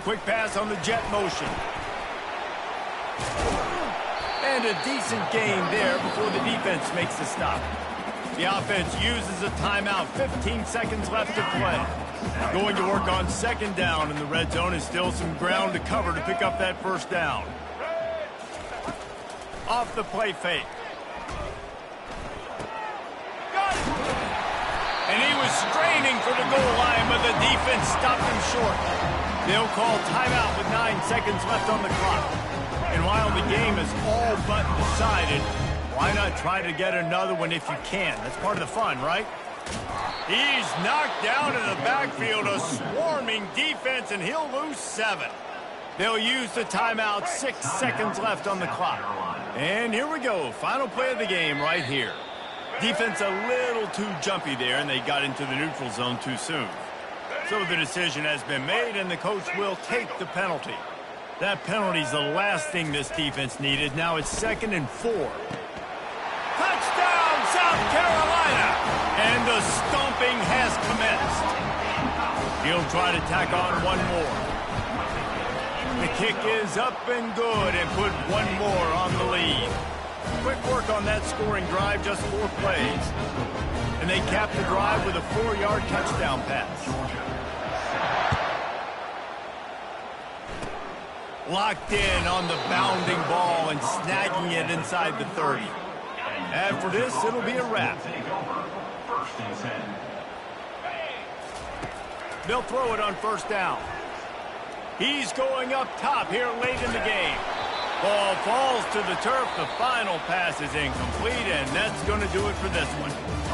A: Quick pass on the jet motion. And a decent game there before the defense makes the stop. The offense uses a timeout. 15 seconds left to play. Going to work on 2nd down in the red zone. Is still some ground to cover to pick up that 1st down. Off the play fake. Got it! And he was straining for the goal line, but the defense stopped him short. They'll call timeout with 9 seconds left on the clock. And while the game is all but decided, why not try to get another one if you can? That's part of the fun, right? He's knocked down in the backfield, a swarming defense, and he'll lose 7. They'll use the timeout, 6 seconds left on the clock. And here we go, final play of the game right here. Defense a little too jumpy there, and they got into the neutral zone too soon. So the decision has been made, and the coach will take the penalty. That penalty's the last thing this defense needed. Now it's 2nd and 4. Touchdown, South Carolina! And the stomping has commenced. He'll try to tack on one more. The kick is up and good, and put one more on the lead. Quick work on that scoring drive, just 4 plays. And they cap the drive with a 4-yard touchdown pass. Locked in on the bounding ball and snagging it inside the 30. After this, it'll be a wrap. They'll throw it on 1st down. He's going up top here late in the game. Ball falls to the turf. The final pass is incomplete, and that's going to do it for this one.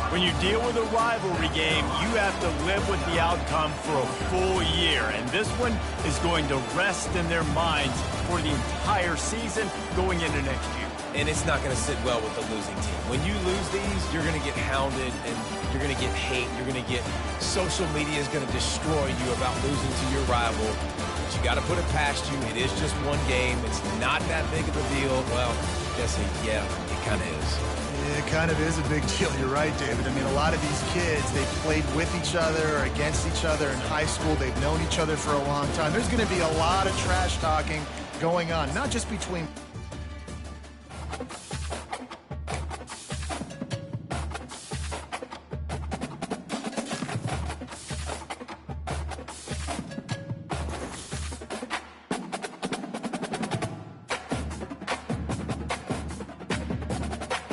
A: When you deal with a rivalry game, you have to live with the outcome for a full year, and this one is going to rest in their minds for the entire season going into next year.
C: And it's not going to sit well with the losing team. When you lose these, you're going to get hounded, and you're going to get hate. You're going to get social media is going to destroy you about losing to your rival. But you got to put it past you. It is just one game. It's not that big of a deal. Well, Jesse, yeah, it kind of is.
B: It kind of is a big deal. You're right, David. I mean, a lot of these kids, they've played with each other or against each other in high school. They've known each other for a long time. There's going to be a lot of trash talking going on, not just between